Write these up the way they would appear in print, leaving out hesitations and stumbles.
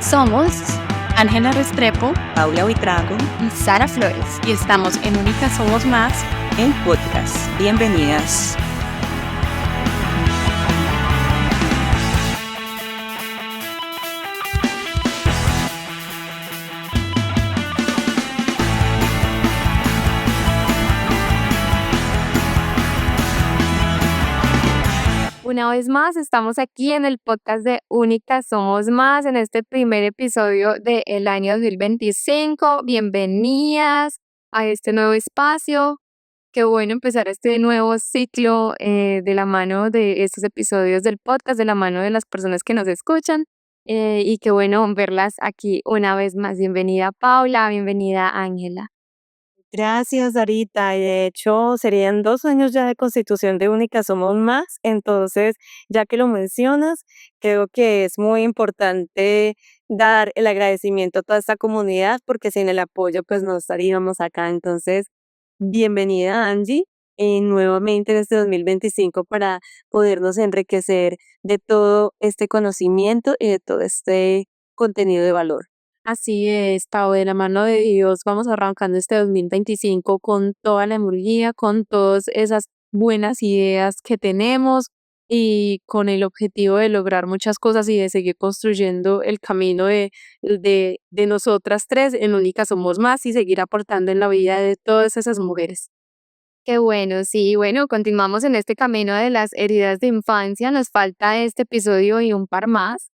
Somos Ángela Restrepo Paula Buitrago y Sara Flores y estamos en Únicas Somos Más, en podcast. Bienvenidas. Una vez más, estamos aquí en el podcast de Únicas Somos Más, en este primer episodio del año 2025. Bienvenidas a este nuevo espacio. Qué bueno empezar este nuevo ciclo de la mano de estos episodios del podcast, de la mano de las personas que nos escuchan. Y qué bueno verlas aquí una vez más. Bienvenida Paula, bienvenida Ángela. Gracias, Sarita. Y de hecho, serían 2 años ya de constitución de Únicas Somos Más. Entonces, ya que lo mencionas, creo que es muy importante dar el agradecimiento a toda esta comunidad, porque sin el apoyo, pues no estaríamos acá. Entonces, bienvenida, Angie, nuevamente en este 2025 para podernos enriquecer de todo este conocimiento y de todo este contenido de valor. Así es, Pau, de la mano de Dios, vamos arrancando este 2025 con toda la energía, con todas esas buenas ideas que tenemos y con el objetivo de lograr muchas cosas y de seguir construyendo el camino de nosotras tres en Únicas Somos Más y seguir aportando en la vida de todas esas mujeres. Qué bueno, sí, bueno, continuamos en este camino de las heridas de infancia, nos falta este episodio y un par más.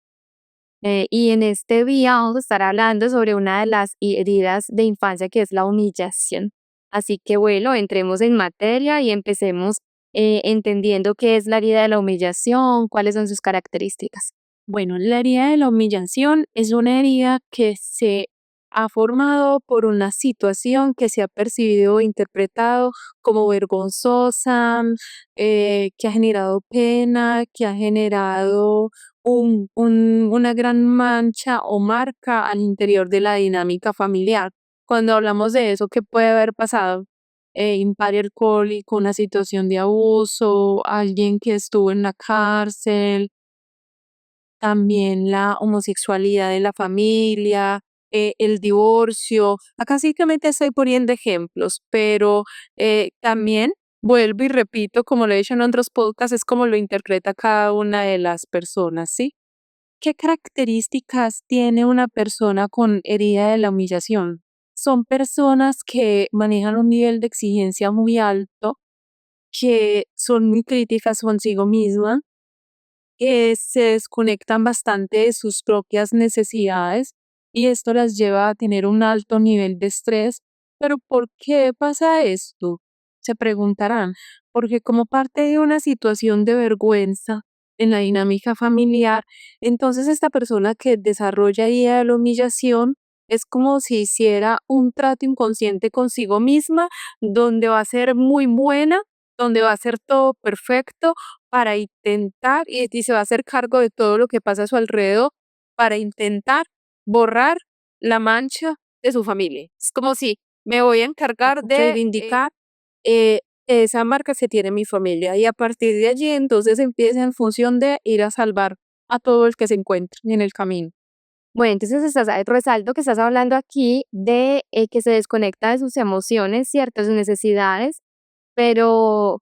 Y en este día vamos a estar hablando sobre una de las heridas de infancia que es la humillación. Así que bueno, entremos en materia y empecemos entendiendo qué es la herida de la humillación, cuáles son sus características. Bueno, la herida de la humillación es una herida que se ha formado por una situación que se ha percibido o interpretado como vergonzosa, que ha generado pena, que ha generado una gran mancha o marca al interior de la dinámica familiar. Cuando hablamos de eso, ¿qué puede haber pasado? Un padre alcohólico, una situación de abuso, alguien que estuvo en la cárcel, también la homosexualidad en la familia, el divorcio. Acá básicamente estoy poniendo ejemplos, pero también vuelvo y repito, como lo he dicho en otros podcasts, es como lo interpreta cada una de las personas, ¿sí? ¿Qué características tiene una persona con herida de la humillación? Son personas que manejan un nivel de exigencia muy alto, que son muy críticas consigo mismas, que se desconectan bastante de sus propias necesidades y esto las lleva a tener un alto nivel de estrés. Pero ¿por qué pasa esto? Se preguntarán, porque como parte de una situación de vergüenza en la dinámica familiar, entonces esta persona que desarrolla idea de la humillación es como si hiciera un trato inconsciente consigo misma, donde va a ser muy buena, donde va a ser todo perfecto, para intentar y se va a hacer cargo de todo lo que pasa a su alrededor para intentar borrar la mancha de su familia. Es como si me voy a encargar de reivindicar esa marca que tiene mi familia y a partir de allí entonces empieza en función de ir a salvar a todo el que se encuentre en el camino. Bueno, entonces resalto que estás hablando aquí de que se desconecta de sus emociones, ciertas sus necesidades, pero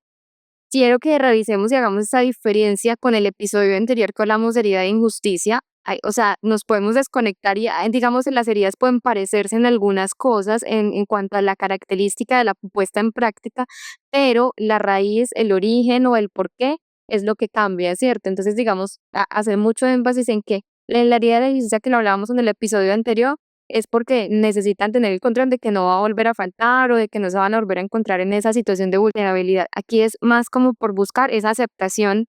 quiero que revisemos y hagamos esa diferencia con el episodio anterior que hablamos de herida de injusticia. O sea, nos podemos desconectar y, digamos, las heridas pueden parecerse en algunas cosas en cuanto a la característica de la puesta en práctica, pero la raíz, el origen o el por qué es lo que cambia, ¿cierto? Entonces, digamos, hacer mucho énfasis en que la herida de injusticia que lo hablábamos en el episodio anterior es porque necesitan tener el control de que no va a volver a faltar o de que no se van a volver a encontrar en esa situación de vulnerabilidad. Aquí es más como por buscar esa aceptación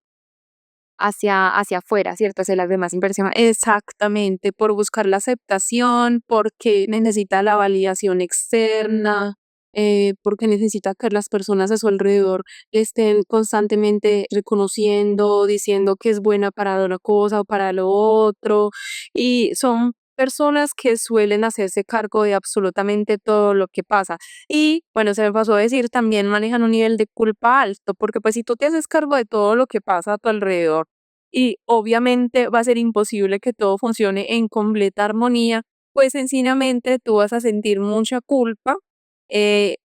hacia afuera, ¿cierto? Hacia las demás personas. Exactamente, por buscar la aceptación, porque necesita la validación externa, porque necesita que las personas a su alrededor le estén constantemente reconociendo, diciendo que es buena para una cosa o para lo otro. Y son personas que suelen hacerse cargo de absolutamente todo lo que pasa. Y bueno, se me pasó a decir, también manejan un nivel de culpa alto, porque pues si tú te haces cargo de todo lo que pasa a tu alrededor, y obviamente va a ser imposible que todo funcione en completa armonía, pues sencillamente tú vas a sentir mucha culpa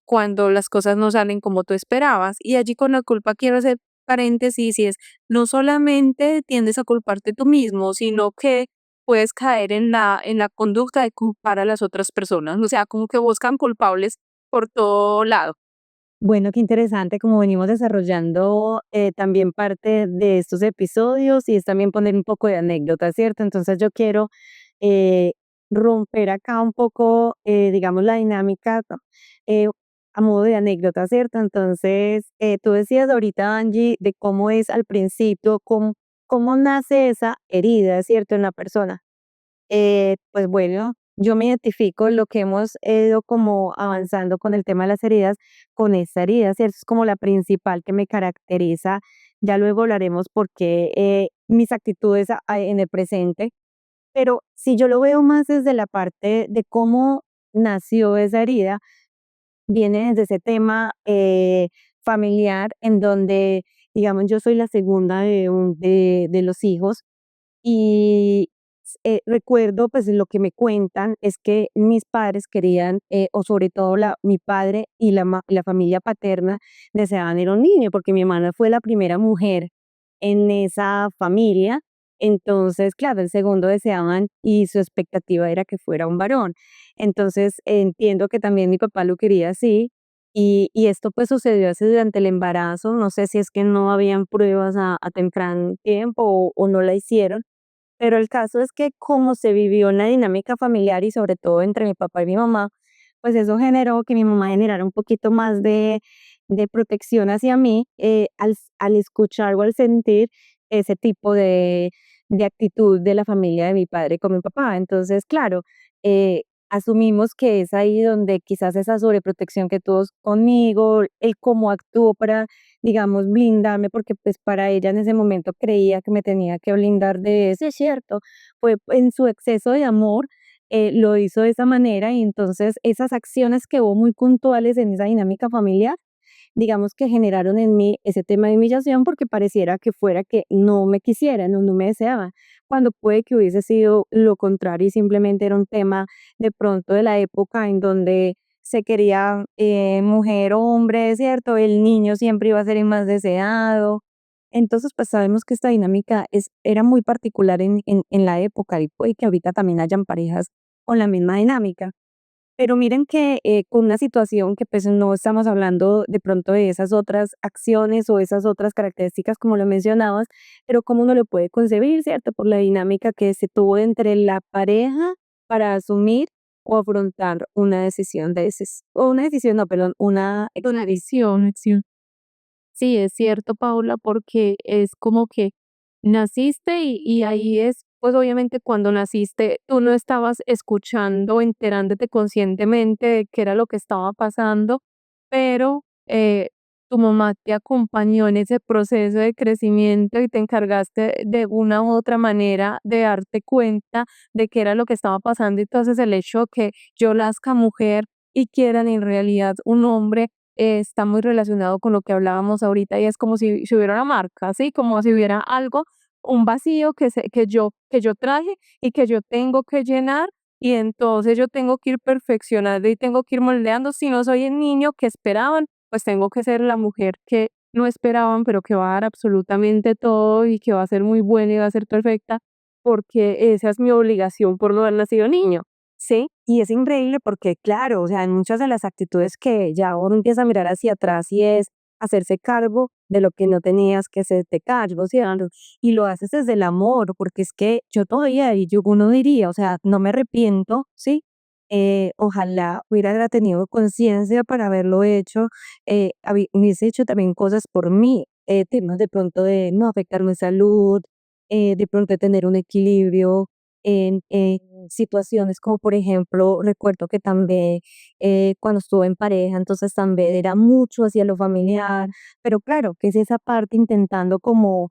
cuando las cosas no salen como tú esperabas. Y allí con la culpa quiero hacer paréntesis y es, no solamente tiendes a culparte tú mismo, sino que puedes caer en la conducta de culpar a las otras personas, o sea, como que buscan culpables por todo lado. Bueno, qué interesante como venimos desarrollando también parte de estos episodios y es también poner un poco de anécdota, ¿cierto? Entonces yo quiero eh, romper acá un poco, digamos, la dinámica, ¿no? eh, a modo de anécdota, ¿cierto? Entonces, tú decías ahorita, Angie, de cómo es al principio, cómo nace esa herida, ¿cierto? En la persona. Pues bueno, yo me identifico lo que hemos ido como avanzando con el tema de las heridas, con esa herida, ¿cierto? Es como la principal que me caracteriza. Ya luego hablaremos por qué mis actitudes en el presente, pero si yo lo veo más desde la parte de cómo nació esa herida, viene desde ese tema familiar en donde, digamos, yo soy la segunda de los hijos y recuerdo, pues lo que me cuentan es que mis padres querían, o sobre todo mi padre y la familia paterna deseaban era un niño, porque mi hermana fue la primera mujer en esa familia. Entonces, claro, el segundo deseaban y su expectativa era que fuera un varón. Entonces, entiendo que también mi papá lo quería así. Y esto pues sucedió así durante el embarazo, no sé si es que no habían pruebas a temprano tiempo o no la hicieron, pero el caso es que como se vivió en la dinámica familiar y sobre todo entre mi papá y mi mamá, pues eso generó que mi mamá generara un poquito más de protección hacia mí al escuchar o al sentir ese tipo de actitud de la familia de mi padre con mi papá. Entonces, claro, eh, asumimos que es ahí donde quizás esa sobreprotección que tuvo conmigo, el cómo actuó para, digamos, blindarme, porque pues para ella en ese momento creía que me tenía que blindar de eso, es cierto, fue en su exceso de amor, lo hizo de esa manera y entonces esas acciones que hubo muy puntuales en esa dinámica familiar, digamos que generaron en mí ese tema de humillación porque pareciera que fuera que no me quisieran no me deseaban, cuando puede que hubiese sido lo contrario y simplemente era un tema de pronto de la época en donde se quería mujer o hombre, ¿cierto? El niño siempre iba a ser el más deseado. Entonces, pues sabemos que esta dinámica era muy particular en la época y puede que ahorita también hayan parejas con la misma dinámica. Pero miren que con una situación que pues no estamos hablando de pronto de esas otras acciones o esas otras características como lo mencionabas, pero cómo uno lo puede concebir, ¿cierto? Por la dinámica que se tuvo entre la pareja para asumir o afrontar una decisión o una decisión, no, perdón, una Una visión, acción. Sí, es cierto, Paula, porque es como que naciste y ahí es, pues obviamente cuando naciste tú no estabas escuchando, enterándote conscientemente de qué era lo que estaba pasando, pero tu mamá te acompañó en ese proceso de crecimiento y te encargaste de una u otra manera de darte cuenta de qué era lo que estaba pasando. Entonces el hecho que yo nazca mujer y quieran en realidad un hombre está muy relacionado con lo que hablábamos ahorita y es como si hubiera una marca, ¿sí? Como si hubiera algo, un vacío que yo traje y que yo tengo que llenar y entonces yo tengo que ir perfeccionando y tengo que ir moldeando. Si no soy el niño que esperaban, pues tengo que ser la mujer que no esperaban, pero que va a dar absolutamente todo y que va a ser muy buena y va a ser perfecta, porque esa es mi obligación por no haber nacido niño. sí, y es increíble porque, claro, o sea, en muchas de las actitudes que ya uno empieza a mirar hacia atrás y es hacerse cargo de lo que no tenías que hacerte cargo, ¿cierto? Y lo haces desde el amor, porque es que yo todavía, y yo uno diría, o sea, no me arrepiento, ¿sí? Ojalá hubiera tenido conciencia para haberlo hecho, hubiese hecho también cosas por mí, temas de pronto de no afectar mi salud, de pronto de tener un equilibrio en situaciones como por ejemplo, recuerdo que también cuando estuve en pareja, entonces también era mucho hacia lo familiar, pero claro, que es esa parte intentando como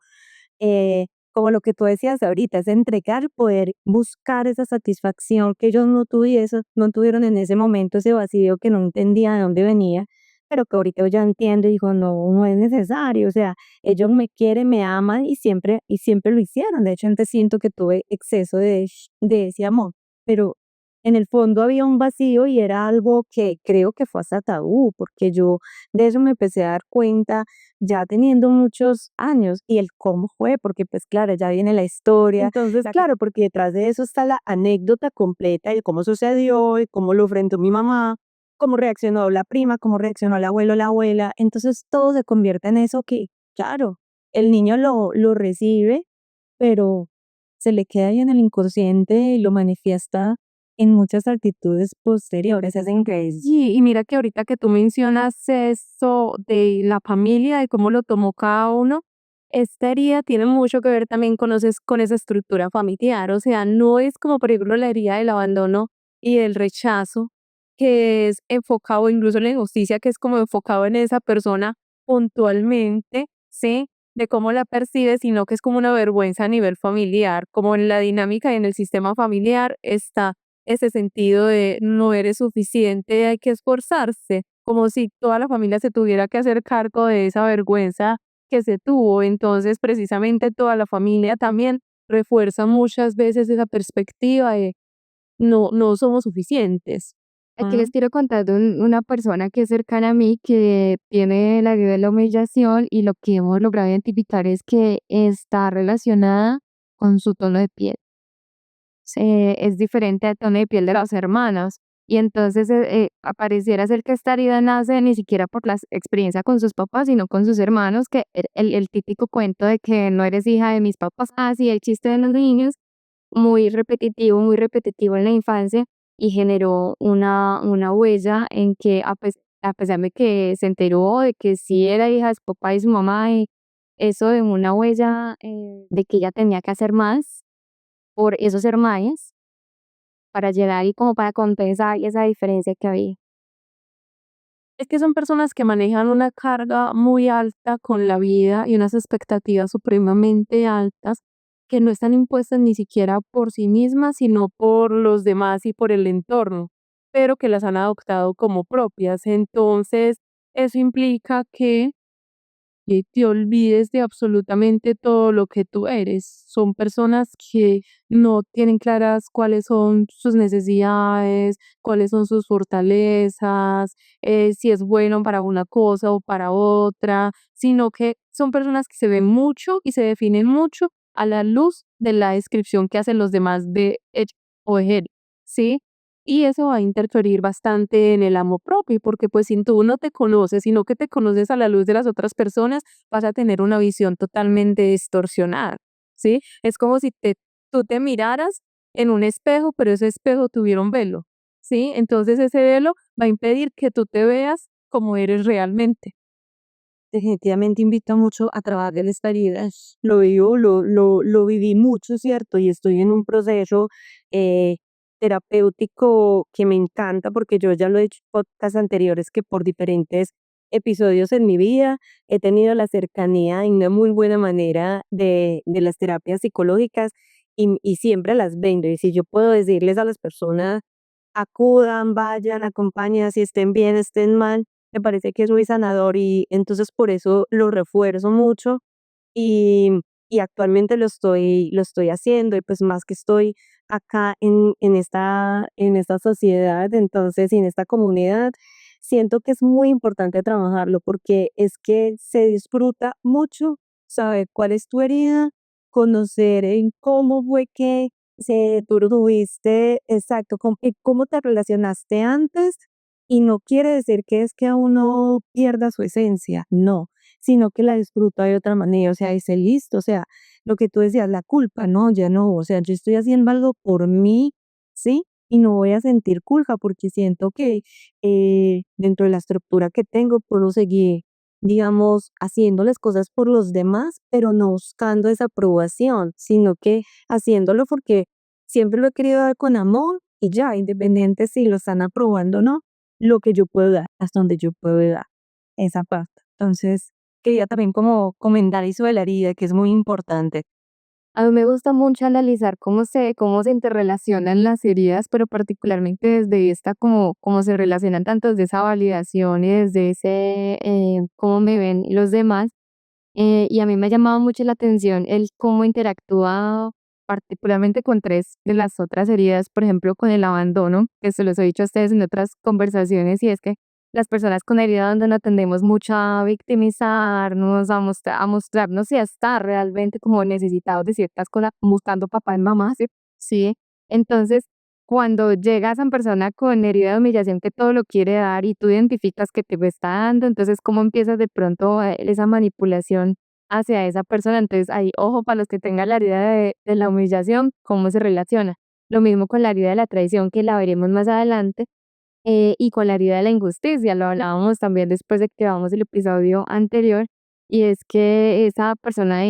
lo que tú decías ahorita, es entregar, poder buscar esa satisfacción que ellos no tuvieron en ese momento, ese vacío que no entendía de dónde venía, pero que ahorita ya entiendo y digo, no, no es necesario, o sea, ellos me quieren, me aman y siempre lo hicieron. De hecho, antes siento que tuve exceso de ese amor, pero en el fondo había un vacío y era algo que creo que fue hasta tabú, porque yo de eso me empecé a dar cuenta ya teniendo muchos años y el cómo fue, porque pues claro, ya viene la historia. Entonces, claro, porque detrás de eso está la anécdota completa de cómo sucedió y cómo lo enfrentó mi mamá, cómo reaccionó la prima, cómo reaccionó el abuelo, la abuela. Entonces todo se convierte en eso que, claro, el niño lo recibe, pero se le queda ahí en el inconsciente y lo manifiesta en muchas actitudes posteriores. Es increíble. Y mira que ahorita que tú mencionas eso de la familia, de cómo lo tomó cada uno, esta herida tiene mucho que ver también con esa estructura familiar. O sea, no es como por ejemplo la herida del abandono y del rechazo, que es enfocado incluso en la injusticia, que es como enfocado en esa persona puntualmente, ¿sí? De cómo la percibe, sino que es como una vergüenza a nivel familiar, como en la dinámica y en el sistema familiar está ese sentido de no eres suficiente, hay que esforzarse, como si toda la familia se tuviera que hacer cargo de esa vergüenza que se tuvo. Entonces, precisamente toda la familia también refuerza muchas veces esa perspectiva de no somos suficientes. Aquí les quiero contar de una persona que es cercana a mí que tiene la herida de la humillación y lo que hemos logrado identificar es que está relacionada con su tono de piel. Es diferente al tono de piel de las hermanas. Y entonces pareciera ser que esta herida nace ni siquiera por la experiencia con sus papás, sino con sus hermanos, que el típico cuento de que no eres hija de mis papás, así el chiste de los niños, muy repetitivo en la infancia y generó una huella en que a pesar de que se enteró de que sí era hija de su papá y su mamá, eso de una huella de que ella tenía que hacer más por esos hermanos para llegar y como para compensar esa diferencia que había. Es que son personas que manejan una carga muy alta con la vida y unas expectativas supremamente altas que no están impuestas ni siquiera por sí mismas, sino por los demás y por el entorno, pero que las han adoptado como propias. Entonces, eso implica que te olvides de absolutamente todo lo que tú eres. Son personas que no tienen claras cuáles son sus necesidades, cuáles son sus fortalezas, si es bueno para una cosa o para otra, sino que son personas que se ven mucho y se definen mucho a la luz de la descripción que hacen los demás de ella o de él, ¿sí? Y eso va a interferir bastante en el amor propio, porque pues si tú no te conoces, sino que te conoces a la luz de las otras personas, vas a tener una visión totalmente distorsionada, ¿sí? Es como si tú te miraras en un espejo, pero ese espejo tuviera un velo, ¿sí? Entonces ese velo va a impedir que tú te veas como eres realmente. Definitivamente invito mucho a trabajar en esta herida. Lo vivo, lo viví mucho, ¿cierto? Y estoy en un proceso eh, terapéutico que me encanta porque yo ya lo he dicho en podcasts anteriores que por diferentes episodios en mi vida he tenido la cercanía y una muy buena manera de las terapias psicológicas y siempre las vendo. Y si yo puedo decirles a las personas, acudan, vayan, acompañen, si estén bien, estén mal, me parece que es muy sanador y entonces por eso lo refuerzo mucho y, y actualmente lo estoy haciendo y pues más que estoy acá en esta sociedad, entonces y en esta comunidad, siento que es muy importante trabajarlo porque es que se disfruta mucho saber cuál es tu herida, conocer en cómo fue que tú tuviste, exacto, cómo te relacionaste antes y no quiere decir que es que uno pierda su esencia, no, sino que la disfruta de otra manera, o sea, dice, listo, o sea, lo que tú decías, la culpa, no, ya no, o sea, yo estoy haciendo algo por mí, ¿sí? Y no voy a sentir culpa porque siento que dentro de la estructura que tengo puedo seguir, digamos, haciendo las cosas por los demás, pero no buscando esa aprobación, sino que haciéndolo porque siempre lo he querido dar con amor y ya, independiente si lo están aprobando o no, lo que yo puedo dar, hasta donde yo puedo dar esa parte. Entonces, quería también como comentar eso de la herida, que es muy importante. A mí me gusta mucho analizar cómo se interrelacionan las heridas, pero particularmente desde esta, cómo se relacionan tanto desde esa validación y desde ese cómo me ven los demás. Y a mí me ha llamado mucho la atención el cómo interactúa particularmente con tres de las otras heridas, por ejemplo, con el abandono, que se los he dicho a ustedes en otras conversaciones, y es que las personas con herida de abandono tendemos mucho a victimizarnos, a mostrarnos y a estar realmente como necesitados de ciertas cosas, buscando papá y mamá, ¿sí? ¿Sí? Entonces, cuando llega esa persona con herida de humillación que todo lo quiere dar y tú identificas que te lo está dando, entonces cómo empiezas de pronto esa manipulación hacia esa persona. Entonces ahí, ojo, para los que tengan la herida de la humillación, cómo se relaciona. Lo mismo con la herida de la traición, que la veremos más adelante, y con la herida de la injusticia, lo hablábamos también después de que grabamos el episodio anterior, y es que esa persona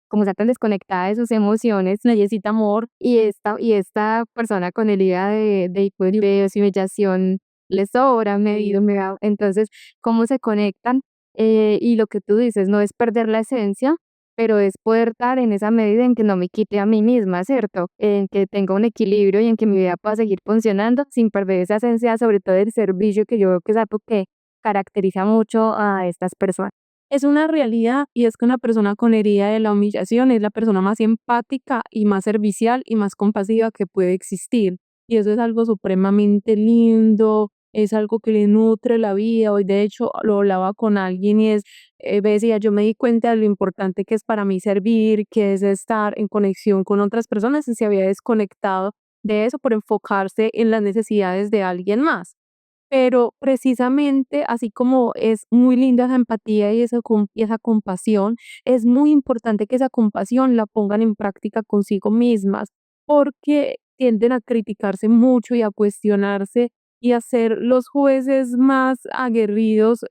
como está tan desconectada de sus emociones, necesita amor y esta persona con herida de hipotiroidismo y humillación le sobra, medido, entonces, ¿cómo se conectan? Y lo que tú dices, no es perder la esencia, pero es poder dar en esa medida en que no me quite a mí misma, ¿cierto? En que tenga un equilibrio y en que mi vida pueda seguir funcionando sin perder esa esencia, sobre todo el servicio, que yo creo que es algo que caracteriza mucho a estas personas. Es una realidad y es que una persona con herida de la humillación es la persona más empática y más servicial y más compasiva que puede existir. Y eso es algo supremamente lindo, es algo que le nutre la vida. Hoy de hecho lo hablaba con alguien y decía, yo me di cuenta de lo importante que es para mí servir, que es estar en conexión con otras personas y se había desconectado de eso por enfocarse en las necesidades de alguien más. Pero precisamente, así como es muy linda esa empatía y esa compasión, es muy importante que esa compasión la pongan en práctica consigo mismas, porque tienden a criticarse mucho y a cuestionarse y a ser los jueces más aguerridos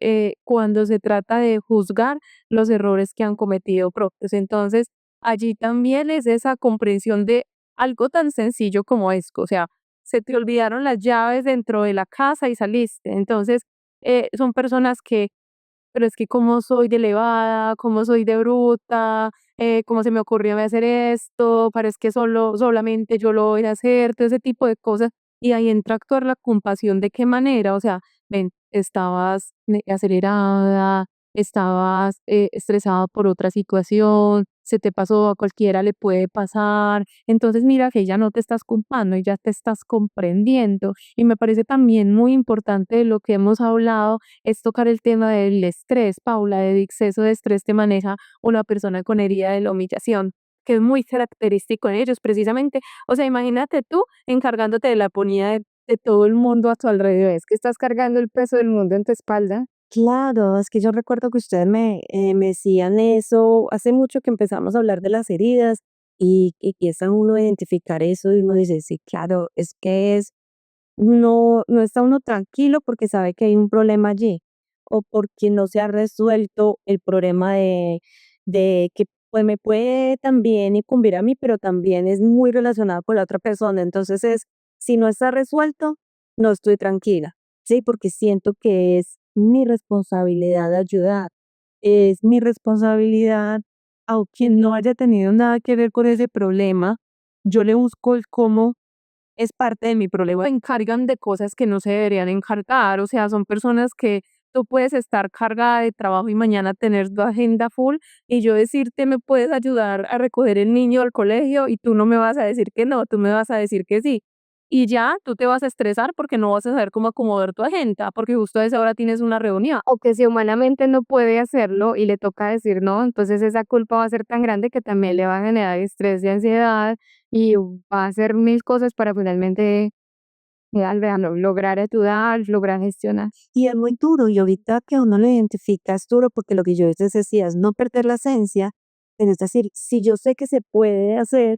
cuando se trata de juzgar los errores que han cometido propios. Entonces, allí también es esa comprensión de algo tan sencillo como esto, o sea, se te olvidaron las llaves dentro de la casa y saliste. Entonces, son personas que, pero es que cómo soy de elevada, cómo soy de bruta, cómo se me ocurrió hacer esto, parece que solamente yo lo voy a hacer, todo ese tipo de cosas. Y ahí entra a actuar la compasión. ¿De qué manera? O sea, ven, estabas acelerada, estabas estresada por otra situación, se te pasó, a cualquiera le puede pasar. Entonces mira que ya no te estás culpando y ya te estás comprendiendo. Y me parece también muy importante de lo que hemos hablado es tocar el tema del estrés, Paula, de exceso de estrés te maneja una persona con herida de la humillación, que es muy característico en ellos precisamente. O sea, imagínate tú encargándote de la ponía de todo el mundo a tu alrededor. Es que estás cargando el peso del mundo en tu espalda. Claro, es que yo recuerdo que ustedes me decían eso hace mucho que empezamos a hablar de las heridas y empieza uno a identificar eso y uno dice, sí, claro, es que no está uno tranquilo porque sabe que hay un problema allí o porque no se ha resuelto el problema de que pues me puede también incumbir a mí, pero también es muy relacionado con la otra persona. Entonces si no está resuelto, no estoy tranquila, ¿sí? Porque siento que es mi responsabilidad ayudar, es mi responsabilidad, aunque no haya tenido nada que ver con ese problema, yo le busco el cómo es parte de mi problema. Se encargan de cosas que no se deberían encargar, o sea, son personas que tú puedes estar cargada de trabajo y mañana tener tu agenda full y yo decirte, me puedes ayudar a recoger el niño al colegio y tú no me vas a decir que no, tú me vas a decir que sí. Y ya tú te vas a estresar porque no vas a saber cómo acomodar tu agenda, porque justo a esa hora tienes una reunión. O que si humanamente no puede hacerlo y le toca decir no, entonces esa culpa va a ser tan grande que también le va a generar estrés y ansiedad y va a hacer mil cosas para finalmente lograr ayudar, lograr gestionar. Y es muy duro, y ahorita que uno lo identifica es duro porque lo que yo les decía es no perder la esencia, pero es decir, si yo sé que se puede hacer,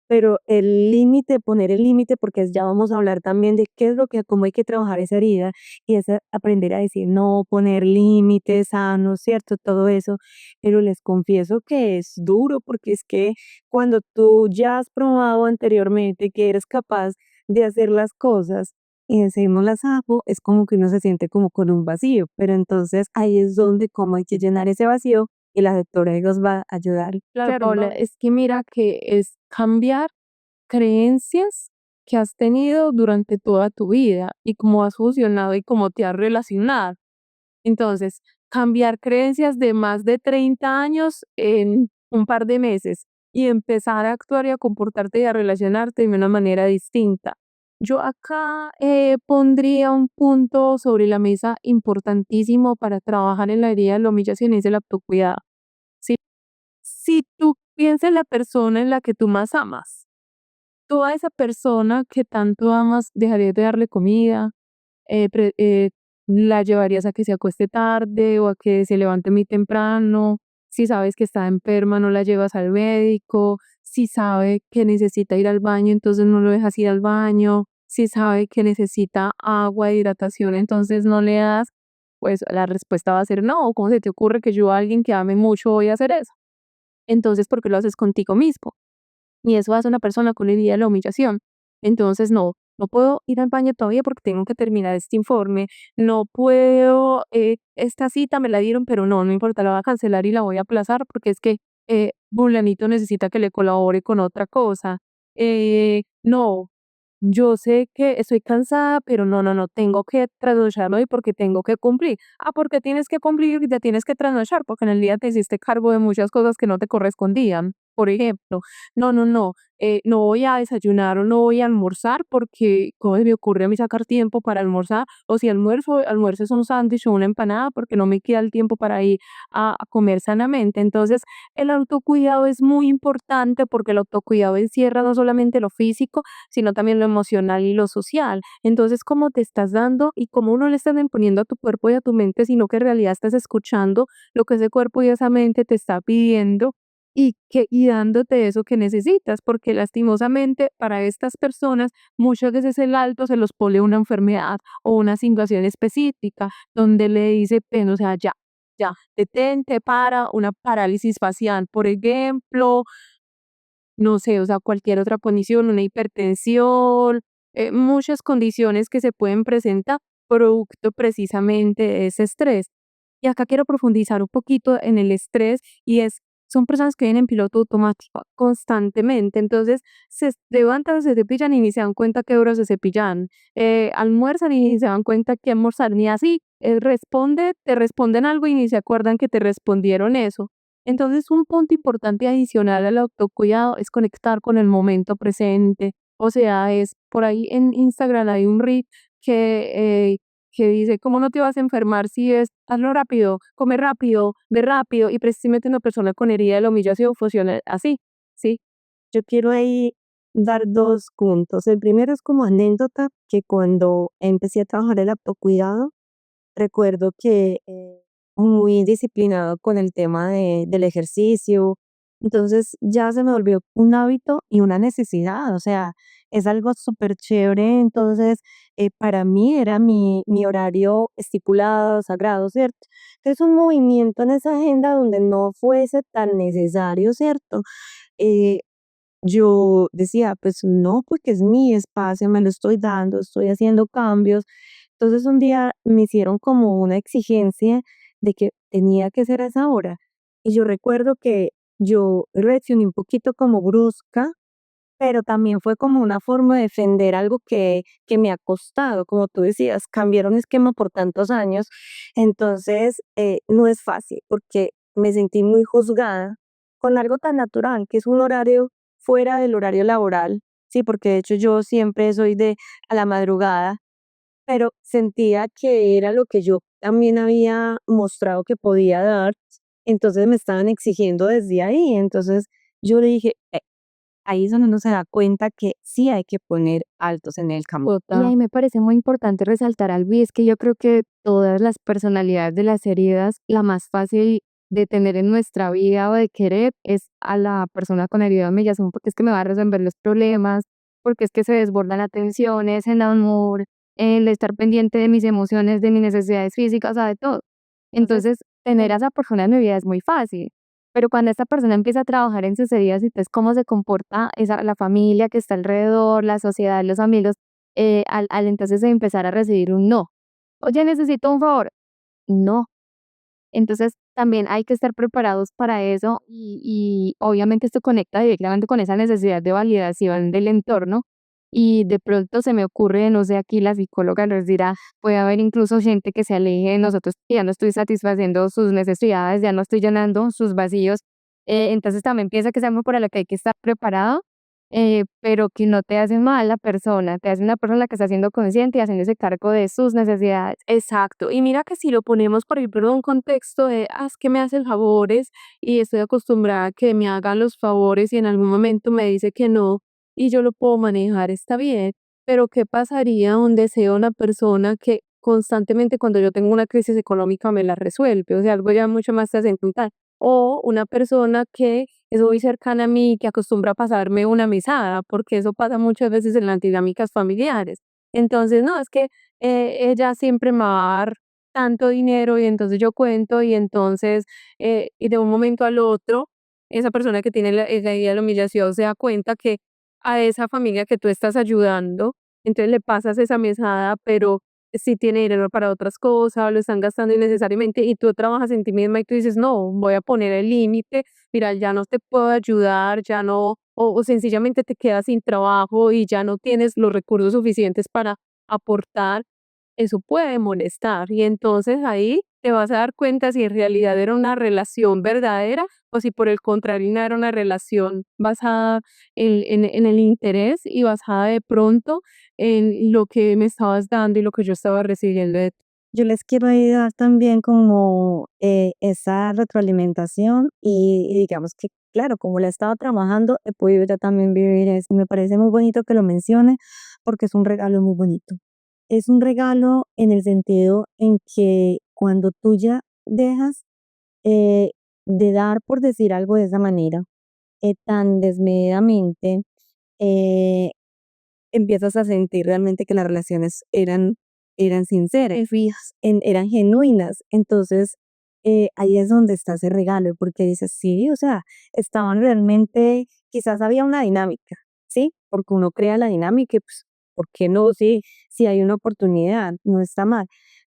pero el límite, poner el límite, porque ya vamos a hablar también de qué es lo que, cómo hay que trabajar esa herida, y es aprender a decir no, poner límites sanos, ¿cierto? Todo eso, pero les confieso que es duro, porque es que cuando tú ya has probado anteriormente que eres capaz de hacer las cosas, y decimos las hago, es como que uno se siente como con un vacío, pero entonces ahí es donde como hay que llenar ese vacío y la doctora ahí nos va a ayudar. Claro, Claro, Paula, no. es que mira que es cambiar creencias que has tenido durante toda tu vida y cómo has funcionado y cómo te has relacionado. Entonces, cambiar creencias de más de 30 años en un par de meses y empezar a actuar y a comportarte y a relacionarte de una manera distinta. Yo acá pondría un punto sobre la mesa importantísimo para trabajar en la herida de la humillación y es el autocuidado. ¿Sí? Si tú piensas en la persona en la que tú más amas, tú a esa persona que tanto amas dejarías de darle comida, la llevarías a que se acueste tarde o a que se levante muy temprano. Si sabes que está enferma, no la llevas al médico. Si sabe que necesita ir al baño, entonces no lo dejas ir al baño. Si sabe que necesita agua, hidratación, entonces no le das. Pues la respuesta va a ser no. ¿Cómo se te ocurre que yo a alguien que ame mucho voy a hacer eso? Entonces, ¿por qué lo haces contigo mismo? Y eso hace una persona con herida de la humillación. Entonces, no puedo ir al baño todavía porque tengo que terminar este informe, no puedo, esta cita me la dieron, pero no importa, la voy a cancelar y la voy a aplazar porque es que fulanito necesita que le colabore con otra cosa. No, yo sé que estoy cansada, pero no, tengo que trasnocharme hoy porque tengo que cumplir. Ah, porque tienes que cumplir y te tienes que trasnochar porque en el día te hiciste cargo de muchas cosas que no te correspondían. Por ejemplo, no, no voy a desayunar o no voy a almorzar porque cómo se me ocurre a mí sacar tiempo para almorzar, o si almuerzo es un sándwich o una empanada porque no me queda el tiempo para ir a comer sanamente. Entonces, el autocuidado es muy importante porque el autocuidado encierra no solamente lo físico, sino también lo emocional y lo social. Entonces, ¿cómo te estás dando y cómo no le estás imponiendo a tu cuerpo y a tu mente, sino que en realidad estás escuchando lo que ese cuerpo y esa mente te está pidiendo y dándote eso que necesitas? Porque lastimosamente para estas personas muchas veces el alto se los pone una enfermedad o una situación específica donde le dice, ven, o sea, ya, detente, para una parálisis facial, por ejemplo, no sé, o sea, cualquier otra condición, una hipertensión, muchas condiciones que se pueden presentar producto precisamente de ese estrés. Y acá quiero profundizar un poquito en el estrés y son personas que vienen en piloto automático constantemente, entonces levantan, se cepillan y ni se dan cuenta qué horas se cepillan, almuerzan y ni se dan cuenta que almorzar, ni así, te responden algo y ni se acuerdan que te respondieron eso. Entonces, un punto importante adicional al autocuidado es conectar con el momento presente. O sea, es por ahí en Instagram hay un reel que, que dice, ¿cómo no te vas a enfermar si es, hazlo rápido, come rápido, ve rápido? Y precisamente una persona con herida de la humillación funciona así, ¿sí? Yo quiero ahí dar dos puntos. El primero es como anécdota que cuando empecé a trabajar el autocuidado, recuerdo que muy disciplinado con el tema del ejercicio, entonces ya se me volvió un hábito y una necesidad, o sea, es algo súper chévere, entonces para mí era mi horario estipulado, sagrado, ¿cierto? Entonces un movimiento en esa agenda donde no fuese tan necesario, ¿cierto? Eh, yo decía, pues no, porque es mi espacio, me lo estoy dando, estoy haciendo cambios. Entonces un día me hicieron como una exigencia de que tenía que ser a esa hora. Y yo recuerdo que yo reaccioné un poquito como brusca, pero también fue como una forma de defender algo que me ha costado, como tú decías, cambiar un esquema por tantos años. Entonces, no es fácil porque me sentí muy juzgada con algo tan natural, que es un horario fuera del horario laboral, sí, porque de hecho yo siempre soy de a la madrugada, pero sentía que era lo que yo también había mostrado que podía dar, entonces me estaban exigiendo desde ahí. Entonces yo le dije, ahí es donde uno se da cuenta que sí hay que poner altos en el camino. Y ahí me parece muy importante resaltar algo, y es que yo creo que todas las personalidades de las heridas, la más fácil de tener en nuestra vida o de querer es a la persona con herida de humillación, porque es que me va a resolver los problemas, porque es que se desbordan las tensiones, el amor, el estar pendiente de mis emociones, de mis necesidades físicas, o sea, de todo. Entonces, tener a esa persona en mi vida es muy fácil. Pero cuando esta persona empieza a trabajar en sus heridas, y entonces cómo se comporta la familia que está alrededor, la sociedad, los amigos, al entonces empezar a recibir un no. Oye, necesito un favor. No. Entonces también hay que estar preparados para eso y obviamente esto conecta directamente con esa necesidad de validación del entorno y de pronto se me ocurre, no sé, aquí la psicóloga nos dirá, puede haber incluso gente que se aleje de nosotros, que ya no estoy satisfaciendo sus necesidades, ya no estoy llenando sus vacíos, entonces también piensa que es algo para lo que hay que estar preparado, pero que no te hace mal la persona, te hace una persona que está siendo consciente y haciéndose cargo de sus necesidades. Exacto. Y mira que si lo ponemos, por ejemplo, en un contexto de, es que me hacen favores y estoy acostumbrada a que me hagan los favores y en algún momento me dice que no y yo lo puedo manejar, está bien. Pero ¿qué pasaría donde sea una persona que constantemente cuando yo tengo una crisis económica me la resuelve? O sea, algo ya mucho más trascendental. O una persona que es muy cercana a mí, que acostumbra a pasarme una mesada, porque eso pasa muchas veces en las dinámicas familiares. Entonces, no, es que ella siempre me va a dar tanto dinero y entonces yo cuento y entonces, y de un momento al otro, esa persona que tiene esa idea de la humillación se da cuenta que a esa familia que tú estás ayudando, entonces le pasas esa mesada, pero sí tiene dinero para otras cosas, lo están gastando innecesariamente y tú trabajas en ti misma y tú dices, no, voy a poner el límite, mira, ya no te puedo ayudar, ya no, o sencillamente te quedas sin trabajo y ya no tienes los recursos suficientes para aportar, eso puede molestar. Y entonces ahí te vas a dar cuenta si en realidad era una relación verdadera o si por el contrario no era una relación basada en el interés y basada de pronto en lo que me estabas dando y lo que yo estaba recibiendo de ti. Yo les quiero ahí dar también como esa retroalimentación y digamos que, claro, como la he estado trabajando, he podido ya también vivir eso. Me parece muy bonito que lo mencione porque es un regalo muy bonito. Es un regalo en el sentido en que cuando tú ya dejas eh, de dar, por decir algo de esa manera, tan desmedidamente, eh, empiezas a sentir realmente que las relaciones eran sinceras, fijas, eran genuinas. Entonces, ahí es donde está ese regalo, porque dices, sí, o sea, estaban realmente, quizás había una dinámica, ¿sí? Porque uno crea la dinámica y pues, ¿por qué no? Sí, si hay una oportunidad, no está mal.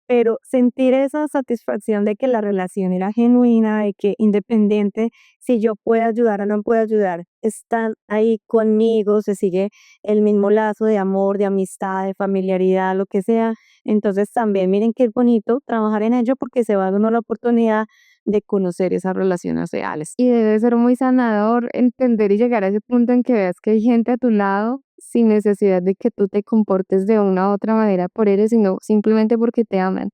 Pero sentir esa satisfacción de que la relación era genuina, de que independiente si yo puedo ayudar o no puedo ayudar, están ahí conmigo, se sigue el mismo lazo de amor, de amistad, de familiaridad, lo que sea. Entonces también miren qué bonito trabajar en ello porque se va a dar uno la oportunidad de conocer esas relaciones reales. Y debe ser muy sanador entender y llegar a ese punto en que veas que hay gente a tu lado sin necesidad de que tú te comportes de una u otra manera por ellos, sino simplemente porque te aman.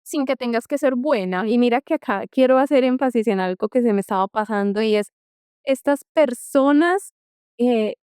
Sin que tengas que ser buena. Y mira que acá quiero hacer énfasis en algo que se me estaba pasando y es, estas personas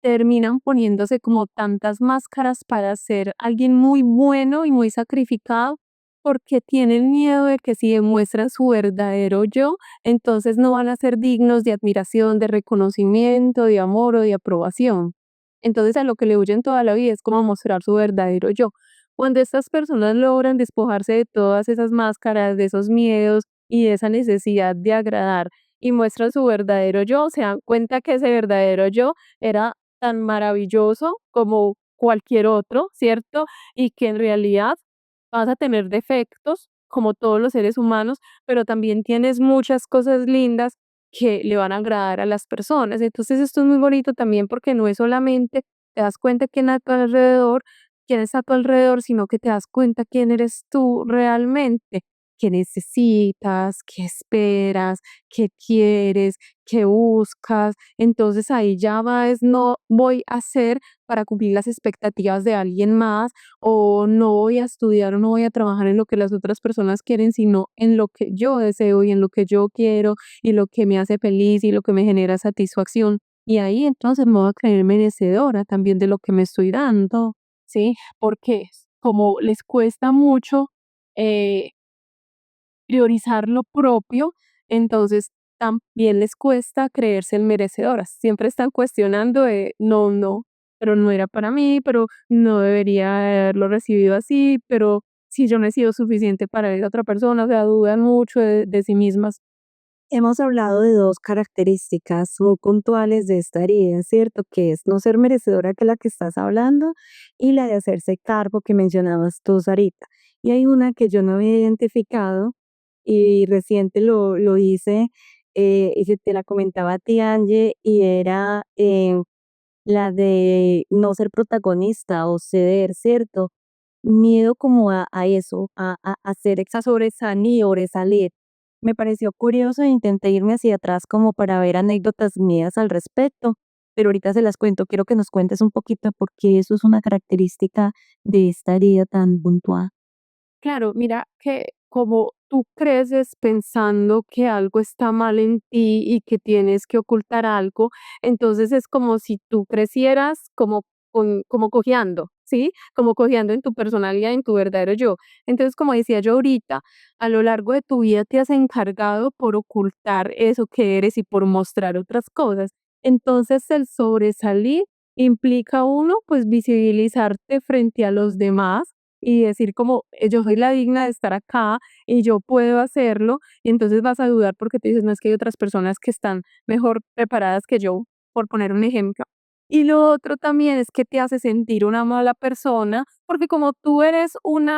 terminan poniéndose como tantas máscaras para ser alguien muy bueno y muy sacrificado porque tienen miedo de que si demuestran su verdadero yo, entonces no van a ser dignos de admiración, de reconocimiento, de amor o de aprobación. Entonces a lo que le huyen toda la vida es como mostrar su verdadero yo. Cuando estas personas logran despojarse de todas esas máscaras, de esos miedos y de esa necesidad de agradar y muestran su verdadero yo, se dan cuenta que ese verdadero yo era tan maravilloso como cualquier otro, ¿cierto? Y que en realidad vas a tener defectos como todos los seres humanos, pero también tienes muchas cosas lindas que le van a agradar a las personas. Entonces esto es muy bonito también porque no es solamente te das cuenta quién a tu alrededor, quién está a tu alrededor, sino que te das cuenta quién eres tú realmente, qué necesitas, qué esperas, qué quieres, qué buscas. Entonces ahí ya va, es no voy a hacer para cumplir las expectativas de alguien más o no voy a estudiar o no voy a trabajar en lo que las otras personas quieren, sino en lo que yo deseo y en lo que yo quiero y lo que me hace feliz y lo que me genera satisfacción. Y ahí entonces me voy a creer merecedora también de lo que me estoy dando, ¿sí? Porque como les cuesta mucho eh, priorizar lo propio, entonces también les cuesta creerse el merecedoras. Siempre están cuestionando de, no, no, pero no era para mí, pero no debería haberlo recibido así, pero si yo no he sido suficiente para esa otra persona, o sea, dudan mucho de sí mismas. Hemos hablado de dos características muy puntuales de esta herida, ¿cierto? Que es no ser merecedora que la que estás hablando y la de hacerse cargo que mencionabas tú, Sarita. Y hay una que yo no había identificado y reciente lo hice, y se te la comentaba a ti, Angie, y era la de no ser protagonista o ceder, ¿cierto? Miedo como a eso, a hacer esa sobresalir. Me pareció curioso e intenté irme hacia atrás como para ver anécdotas mías al respecto, pero ahorita se las cuento. Quiero que nos cuentes un poquito por qué eso es una característica de esta herida tan puntual. Claro, mira que como tú creces pensando que algo está mal en ti y que tienes que ocultar algo, entonces es como si tú crecieras como cojeando, ¿sí? Como cojeando en tu personalidad, en tu verdadero yo. Entonces, como decía yo ahorita, a lo largo de tu vida te has encargado por ocultar eso que eres y por mostrar otras cosas. Entonces, el sobresalir implica uno, pues visibilizarte frente a los demás y decir como, yo soy la digna de estar acá y yo puedo hacerlo, y entonces vas a dudar porque te dices, no es que hay otras personas que están mejor preparadas que yo, por poner un ejemplo. Y lo otro también es que te hace sentir una mala persona, porque como tú eres un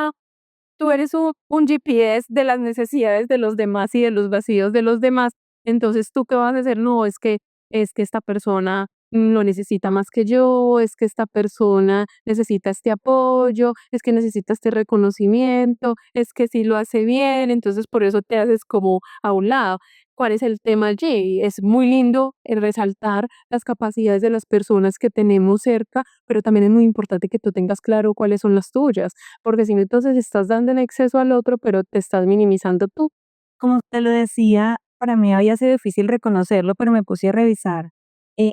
GPS de las necesidades de los demás y de los vacíos de los demás. Entonces, ¿tú qué vas a hacer? No, es que esta persona lo necesita más que yo, es que esta persona necesita este apoyo, es que necesita este reconocimiento, es que sí lo hace bien, entonces por eso te haces como a un lado. ¿Cuál es el tema allí? Es muy lindo el resaltar las capacidades de las personas que tenemos cerca, pero también es muy importante que tú tengas claro cuáles son las tuyas, porque si no, entonces estás dando en exceso al otro, pero te estás minimizando tú. Como te lo decía, para mí había sido difícil reconocerlo, pero me puse a revisar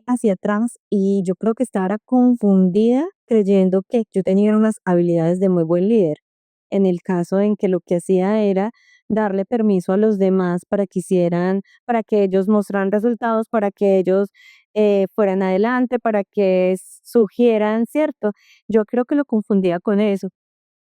hacia atrás y yo creo que estaba era confundida creyendo que yo tenía unas habilidades de muy buen líder. En el caso en que lo que hacía era darle permiso a los demás para que ellos mostraran resultados, para que ellos fueran adelante, para que sugieran, ¿cierto? Yo creo que lo confundía con eso.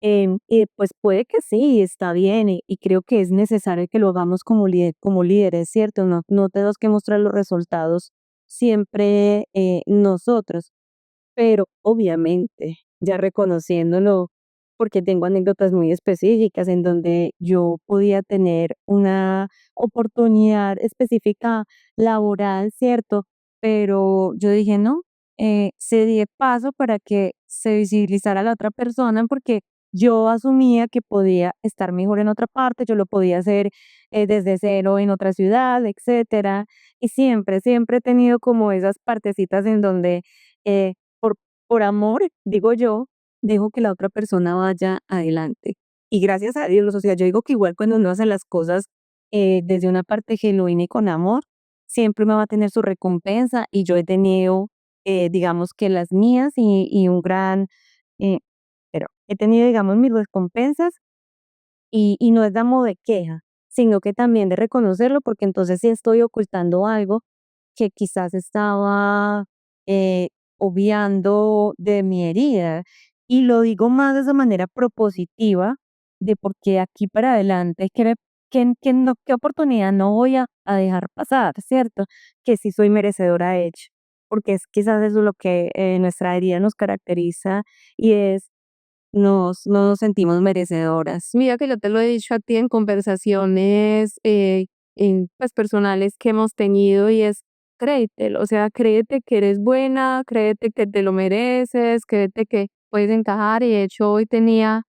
Y pues puede que sí, está bien, y creo que es necesario que lo hagamos como líderes, ¿cierto? No tenemos que mostrar los resultados siempre nosotros, pero obviamente ya reconociéndolo, porque tengo anécdotas muy específicas en donde yo podía tener una oportunidad específica laboral, ¿cierto? Pero yo dije, no, cedí el paso para que se visibilizara a la otra persona porque yo asumía que podía estar mejor en otra parte, yo lo podía hacer desde cero en otra ciudad, etcétera. Y siempre he tenido como esas partecitas en donde eh, por por amor, digo yo, dejo que la otra persona vaya adelante. Y gracias a Dios, o sea, yo digo que igual cuando uno hace las cosas desde una parte genuina y con amor, siempre me va a tener su recompensa y yo he tenido, digamos que las mías y un gran, eh, pero he tenido, digamos, mis recompensas y no es de modo de queja, sino que también de reconocerlo porque entonces sí estoy ocultando algo que quizás estaba eh, obviando de mi herida. Y lo digo más de esa manera propositiva, de porque aquí para adelante, qué oportunidad no voy a dejar pasar, ¿cierto? Que sí soy merecedora de hecho, porque es quizás eso lo que nuestra herida nos caracteriza y es, no nos sentimos merecedoras. Mira que yo te lo he dicho a ti en conversaciones pues personales que hemos tenido y es créetelo, o sea, créete que eres buena, créete que te lo mereces, créete que puedes encajar. Y de hecho hoy tenía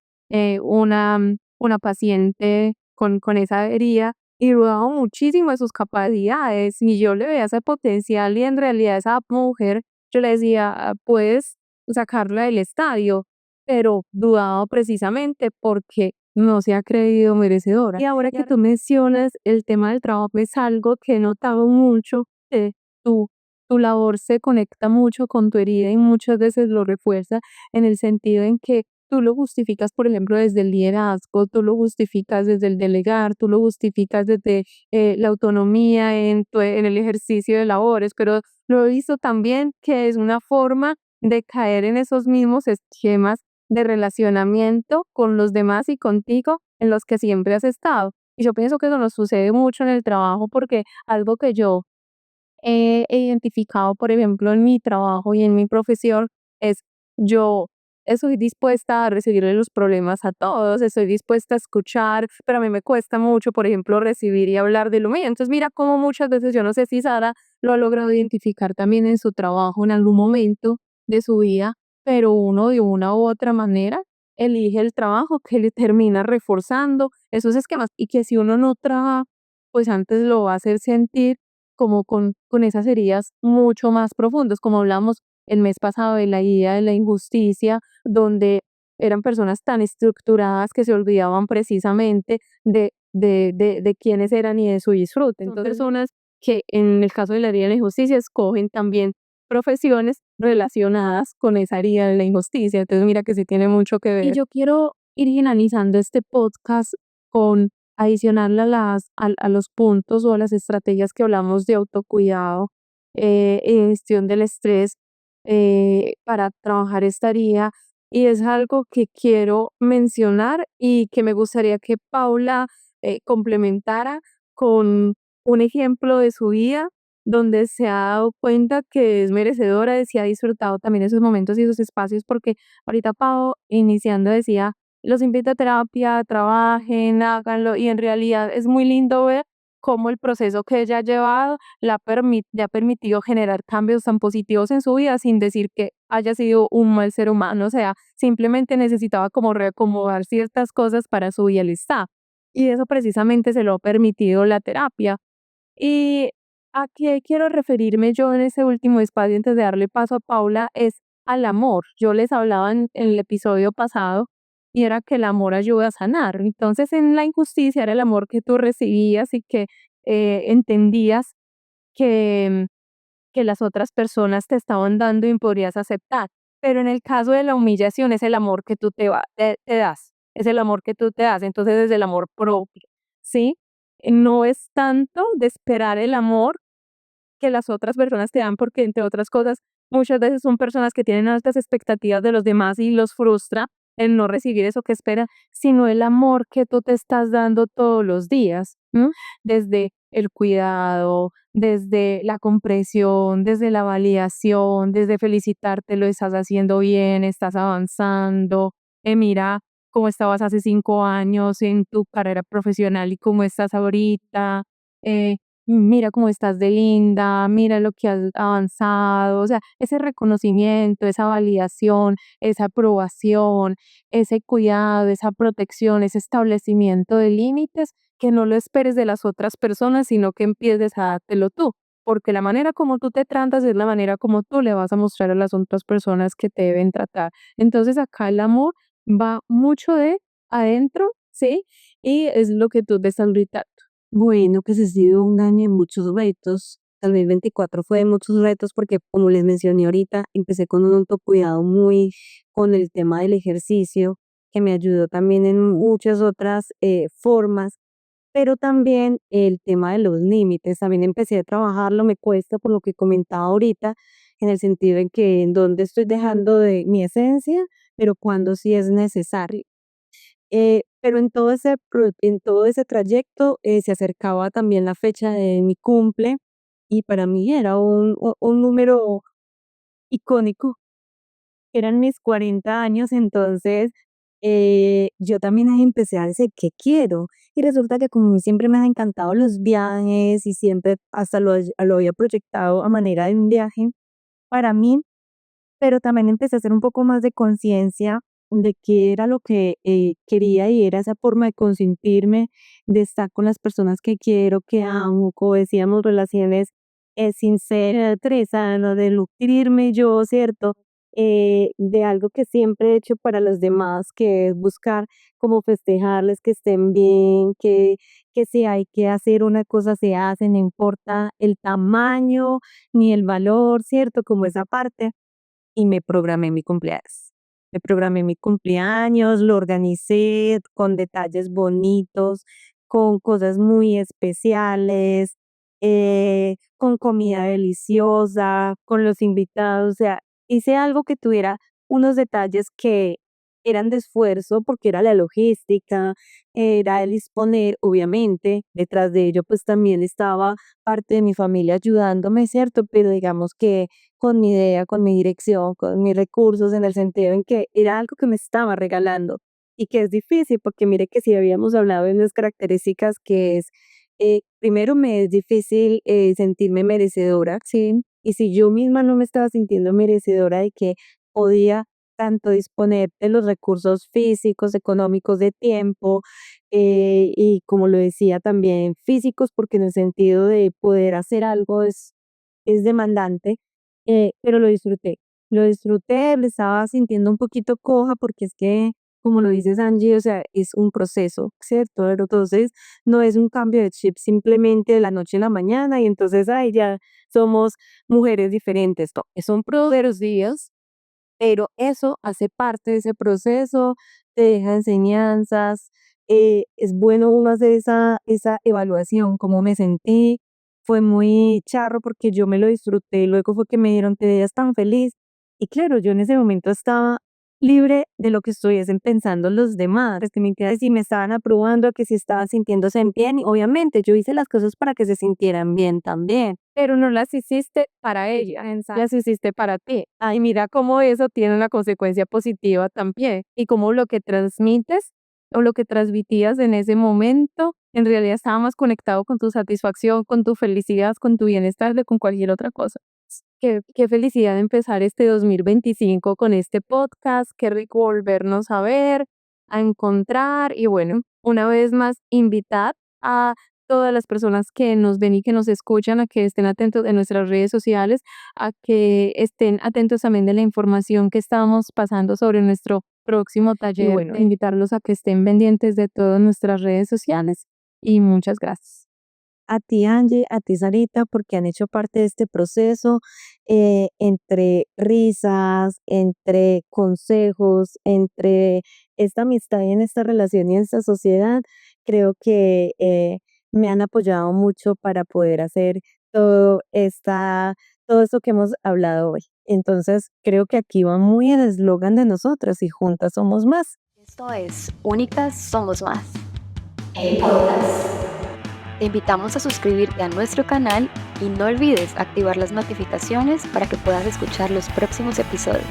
una paciente con esa herida y dudaba muchísimo de sus capacidades y yo le veía ese potencial y en realidad esa mujer, yo le decía, "Ah, puedes sacarla del estadio", pero dudaba precisamente porque no se ha creído merecedora. Y ahora que tú mencionas el tema del trabajo, es algo que he notado mucho, que tu, tu labor se conecta mucho con tu herida y muchas veces lo refuerza en el sentido en que tú lo justificas, por ejemplo, desde el liderazgo, tú lo justificas desde el delegar, tú lo justificas desde la autonomía en el ejercicio de labores, pero lo he visto también que es una forma de caer en esos mismos esquemas de relacionamiento con los demás y contigo en los que siempre has estado. Y yo pienso que eso nos sucede mucho en el trabajo porque algo que yo he identificado, por ejemplo, en mi trabajo y en mi profesión es yo estoy dispuesta a recibirle los problemas a todos, estoy dispuesta a escuchar, pero a mí me cuesta mucho, por ejemplo, recibir y hablar de lo mío. Entonces, mira cómo muchas veces, yo no sé si Sara lo ha logrado identificar también en su trabajo en algún momento de su vida, pero uno de una u otra manera elige el trabajo que le termina reforzando esos esquemas y que si uno no trabaja, pues antes lo va a hacer sentir como con esas heridas mucho más profundas, como hablamos el mes pasado de la idea de la injusticia, donde eran personas tan estructuradas que se olvidaban precisamente de quiénes eran y de su disfrute. Son Entonces, personas que en el caso de la herida de la injusticia escogen también profesiones relacionadas con esa herida de la injusticia. Entonces, mira que sí tiene mucho que y ver. yo quiero ir finalizando este podcast con adicionarle a los puntos o a las estrategias que hablamos de autocuidado y de gestión del estrés para trabajar esta herida. Y es algo que quiero mencionar y que me gustaría que Paula complementara con un ejemplo de su vida donde se ha dado cuenta que es merecedora de si ha disfrutado también esos momentos y esos espacios, porque ahorita Pau, iniciando, decía, los invito a terapia, trabajen, háganlo, y en realidad es muy lindo ver cómo el proceso que ella ha llevado le ha permitido generar cambios tan positivos en su vida sin decir que haya sido un mal ser humano, o sea, simplemente necesitaba como reacomodar ciertas cosas para su bienestar. Y eso precisamente se lo ha permitido la terapia. Y a qué quiero referirme yo en ese último espacio antes de darle paso a Paula es al amor. Yo les hablaba en el episodio pasado y era que el amor ayuda a sanar. Entonces, en la injusticia era el amor que tú recibías y que entendías que, que las otras personas te estaban dando y podrías aceptar. Pero en el caso de la humillación es el amor que tú te das, es el amor que tú te das, entonces es el amor propio, ¿sí? No es tanto de esperar el amor que las otras personas te dan, porque entre otras cosas, muchas veces son personas que tienen altas expectativas de los demás y los frustra el no recibir eso que esperan, sino el amor que tú te estás dando todos los días, ¿m? Desde el cuidado, desde la comprensión, desde la validación, desde felicitarte, lo estás haciendo bien, estás avanzando, mira cómo estabas hace 5 años en tu carrera profesional y cómo estás ahorita, eh, mira cómo estás de linda, mira lo que has avanzado, o sea, ese reconocimiento, esa validación, esa aprobación, ese cuidado, esa protección, ese establecimiento de límites, que no lo esperes de las otras personas, sino que empieces a dártelo tú, porque la manera como tú te tratas es la manera como tú le vas a mostrar a las otras personas que te deben tratar. Entonces acá el amor va mucho de adentro, ¿sí? Y es lo que tú ves ahorita. Bueno, pues ha sido un año de muchos retos. 2024 fue de muchos retos porque, como les mencioné ahorita, empecé con un autocuidado muy con el tema del ejercicio, que me ayudó también en muchas otras formas, pero también el tema de los límites. También empecé a trabajarlo, me cuesta por lo que comentaba ahorita, en el sentido en que en dónde estoy dejando de mi esencia, pero cuando sí es necesario. Pero en todo ese trayecto, se acercaba también la fecha de mi cumple, y para mí era un número icónico, eran mis 40 años, entonces, yo también ahí empecé a decir: "¿Qué quiero?". Y resulta que como a mí siempre me han encantado los viajes y siempre hasta lo había proyectado a manera de un viaje para mí, pero también empecé a hacer un poco más de conciencia de qué era lo que, quería, y era esa forma de consentirme, de estar con las personas que quiero, que amo, como decíamos, relaciones, sinceras, sanas, de nutrirme yo, ¿cierto? De algo que siempre he hecho para los demás, que es buscar como festejarles, que estén bien, que si hay que hacer una cosa se hace, no importa el tamaño ni el valor, ¿cierto? Como esa parte, y me programé mi cumpleaños. Me programé mi cumpleaños, lo organicé con detalles bonitos, con cosas muy especiales, con comida deliciosa, con los invitados, o sea, hice algo que tuviera unos detalles que eran de esfuerzo, porque era la logística, era el disponer, obviamente, detrás de ello, pues también estaba parte de mi familia ayudándome, ¿cierto? Pero digamos que con mi idea, con mi dirección, con mis recursos, en el sentido en que era algo que me estaba regalando y que es difícil, porque mire que si habíamos hablado de unas características que es, primero me es difícil sentirme merecedora, ¿sí? Y si yo misma no me estaba sintiendo merecedora de que podía tanto disponer de los recursos físicos, económicos, de tiempo, y como lo decía también físicos, porque en el sentido de poder hacer algo es demandante, pero lo disfruté, me estaba sintiendo un poquito coja porque es que, como lo dices Angie, o sea, es un proceso, ¿cierto? Pero entonces no es un cambio de chip simplemente de la noche a la mañana y entonces, ay, ya somos mujeres diferentes, no, son procesos días, pero eso hace parte de ese proceso, te deja enseñanzas, es bueno uno hacer esa evaluación, cómo me sentí, fue muy charro porque yo me lo disfruté, luego fue que me dijeron: "Te veías tan feliz", y claro, yo en ese momento estaba libre de lo que estuviesen pensando los demás, pues, que que si me estaban aprobando, que si estaban sintiéndose bien, y obviamente yo hice las cosas para que se sintieran bien también. Pero no las hiciste para ella, las hiciste para ti. Ay, mira cómo eso tiene una consecuencia positiva también. Y cómo lo que transmites o lo que transmitías en ese momento, en realidad estaba más conectado con tu satisfacción, con tu felicidad, con tu bienestar de con cualquier otra cosa. Qué felicidad empezar este 2025 con este podcast, qué rico volvernos a ver, a encontrar y bueno, una vez más, invitar a todas las personas que nos ven y que nos escuchan a que estén atentos en nuestras redes sociales, a que estén atentos también de la información que estamos pasando sobre nuestro próximo Y taller, bueno, invitarlos a que estén pendientes de todas nuestras redes sociales y muchas gracias. a ti Angie, a ti Sarita, porque han hecho parte de este proceso, entre risas, entre consejos, entre esta amistad y en esta relación y en esta sociedad, creo que me han apoyado mucho para poder hacer todo todo esto que hemos hablado hoy. Entonces, creo que aquí va muy el eslogan de nosotras y juntas somos más. Esto es Únicas Somos Más, el podcast. Te invitamos a suscribirte a nuestro canal y no olvides activar las notificaciones para que puedas escuchar los próximos episodios.